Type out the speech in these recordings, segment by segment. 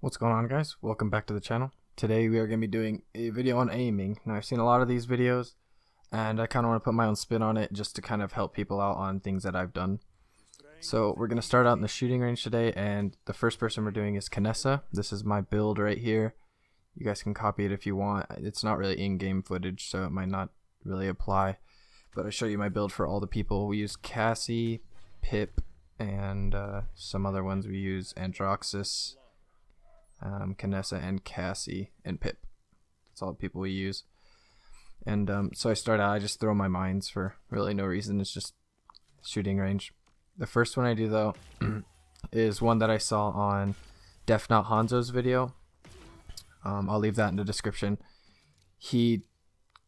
What's going on, guys? Welcome back to the channel. Today we are going to be doing a video on aiming. Now, I've seen a lot of these videos and I kind of want to put my own spin on it just to kind of help people out on things that I've done. So we're going to start out in the shooting range today, and the first person we're doing is Cassie. This is my build right here. You guys can copy it if you want. It's not really in-game footage, so it might not really apply, but I show you my build for all the people. We use Cassie, Pip, and some other ones we use Androxus, Cassie, and Cassie, and Pip. That's all the people we use. And so I start out, I just throw my mines for really no reason. It's just shooting range. The first one I do though is one that I saw on Def Not Hanzo's video. I'll leave that in the description. He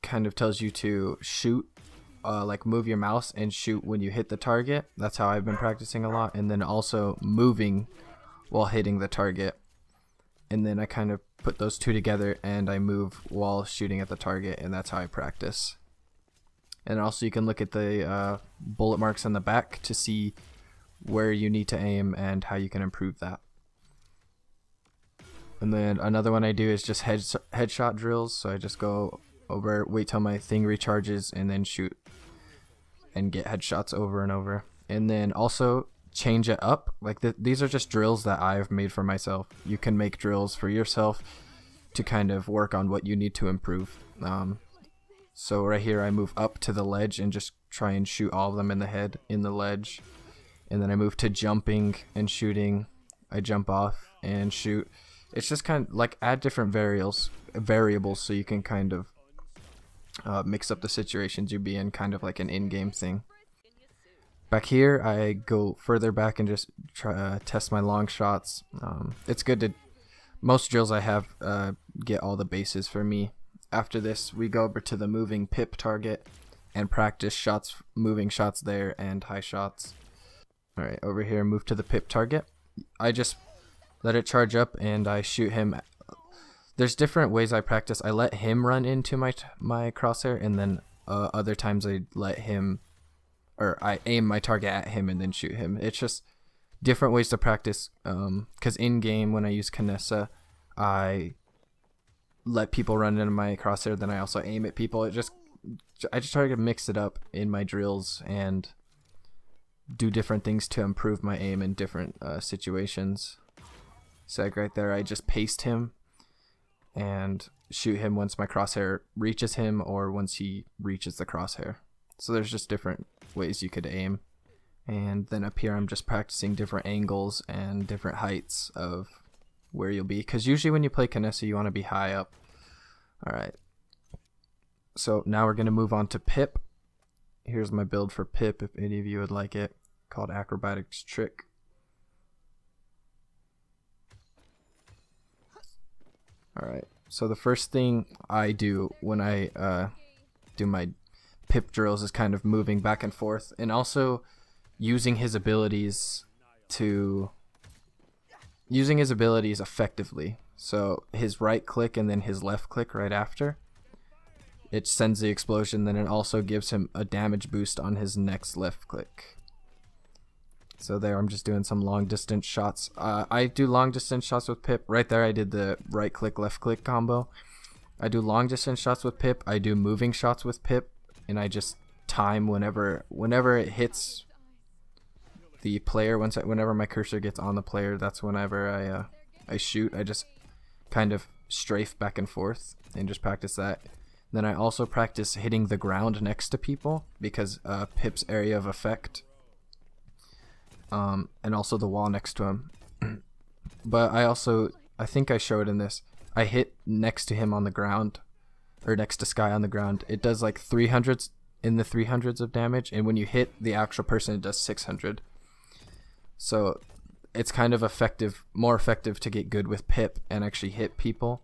kind of tells you to shoot, like move your mouse and shoot when you hit the target. That's how I've been practicing a lot. And then also moving while hitting the target. And then I kind of put those two together and I move while shooting at the target, and that's how I practice. And also you can look at the bullet marks on the back to see where you need to aim and how you can improve that. And then another one I do is just headshot drills. So I just go over, wait till my thing recharges, and then shoot and get headshots over and over. And then also change it up. Like these are just drills that I've made for myself. You can make drills for yourself to kind of work on what you need to improve. So right here I move up to the ledge and just try and shoot all of them in the head in the ledge. And then I move to jumping and shooting. I jump off and shoot. It's just kind of like add different variables so you can kind of mix up the situations you be in, kind of like an in-game thing. Back here I go further back and just try test my long shots. It's good to, most drills I have get all the bases for me. After this we go over to the moving Pip target and practice shots, moving shots there and high shots. Alright, over here move to the Pip target. I just let it charge up and I shoot him. There's different ways I practice. I let him run into my crosshair, and then other times I let him, or I aim my target at him and then shoot him. It's just different ways to practice, because in game when I use Cassie, I let people run into my crosshair, then I also aim at people. I just try to mix it up in my drills and do different things to improve my aim in different situations. So like right there I just paste him and shoot him once my crosshair reaches him or once he reaches the crosshair. So there's just different ways you could aim. And then up here I'm just practicing different angles and different heights of where you'll be, because usually when you play Cassie you want to be high up. Alright, so now we're going to move on to Pip. Here's my build for Pip if any of you would like it, called Acrobatics Trick. Alright, so the first thing I do when I do my Pip drills is kind of moving back and forth, and also using his abilities effectively. So his right click and then his left click right after, it sends the explosion, then it also gives him a damage boost on his next left click. So there I'm just doing some long distance shots. I do long distance shots with Pip. Right there I did the right click left click combo. I do long distance shots with Pip. I do moving shots with Pip, and I just time whenever it hits the player. Whenever my cursor gets on the player, that's whenever I shoot. I just kind of strafe back and forth and just practice that. Then I also practice hitting the ground next to people, because Pip's area of effect, and also the wall next to him. But I think I showed in this, I hit next to him on the ground, or next to Sky on the ground. It does like 300s, in the 300s of damage, and when you hit the actual person it does 600. So it's kind of more effective to get good with Pip and actually hit people,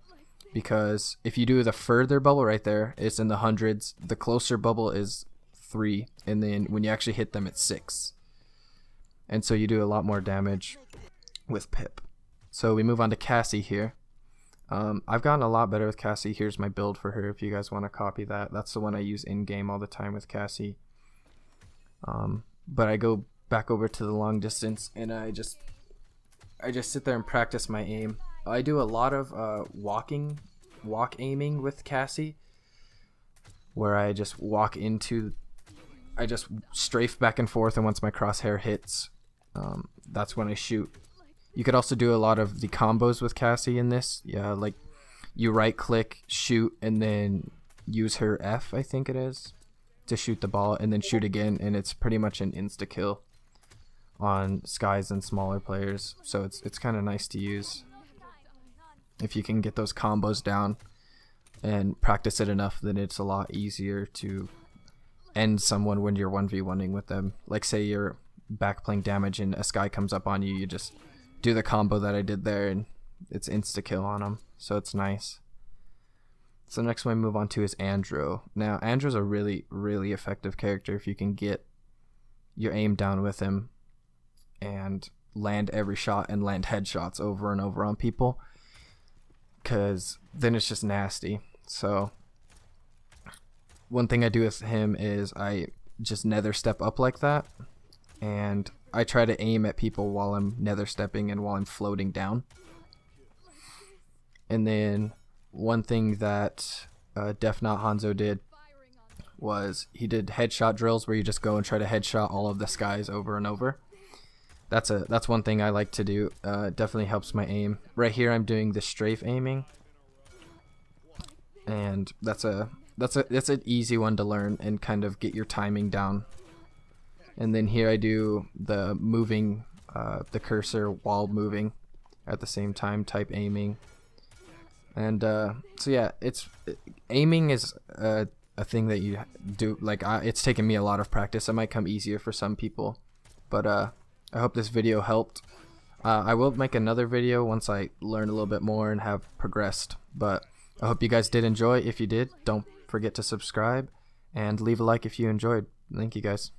because if you do the further bubble right there, it's in the hundreds. The closer bubble is 3, and then when you actually hit them it's 6. And so you do a lot more damage with Pip. So we move on to Cassie here. I've gotten a lot better with Cassie. Here's my build for her if you guys want to copy that. That's the one I use in game all the time with Cassie. But I go back over to the long distance and I just sit there and practice my aim. I do a lot of walk aiming with Cassie, where I just I just strafe back and forth, and once my crosshair hits, that's when I shoot. You could also do a lot of the combos with Cassie in this. Yeah, like you right click, shoot, and then use her F, I think it is, to shoot the ball, and then shoot again, and it's pretty much an insta kill on skies and smaller players. So it's kind of nice to use if you can get those combos down and practice it enough. Then it's a lot easier to end someone when you're 1v1ing with them. Like say you're back playing damage and a sky comes up on you, you just do the combo that I did there and it's insta kill on them. So it's nice. So next one I move on to is Andrew. Now Andrew's a really, really effective character if you can get your aim down with him and land every shot and land headshots over and over on people, because then it's just nasty. So one thing I do with him is I just nether step up like that, and I try to aim at people while I'm nether stepping and while I'm floating down. And then one thing that Def Not Hanzo did was he did headshot drills where you just go and try to headshot all of the skies over and over. That's one thing I like to do. Definitely helps my aim. Right here I'm doing the strafe aiming, and that's an easy one to learn and kind of get your timing down. And then here I do the moving, the cursor while moving at the same time type aiming. And so yeah, aiming is a thing that you do. Like it's taken me a lot of practice. It might come easier for some people, but I hope this video helped. I will make another video once I learn a little bit more and have progressed. But I hope you guys did enjoy. If you did, don't forget to subscribe and leave a like if you enjoyed. Thank you guys.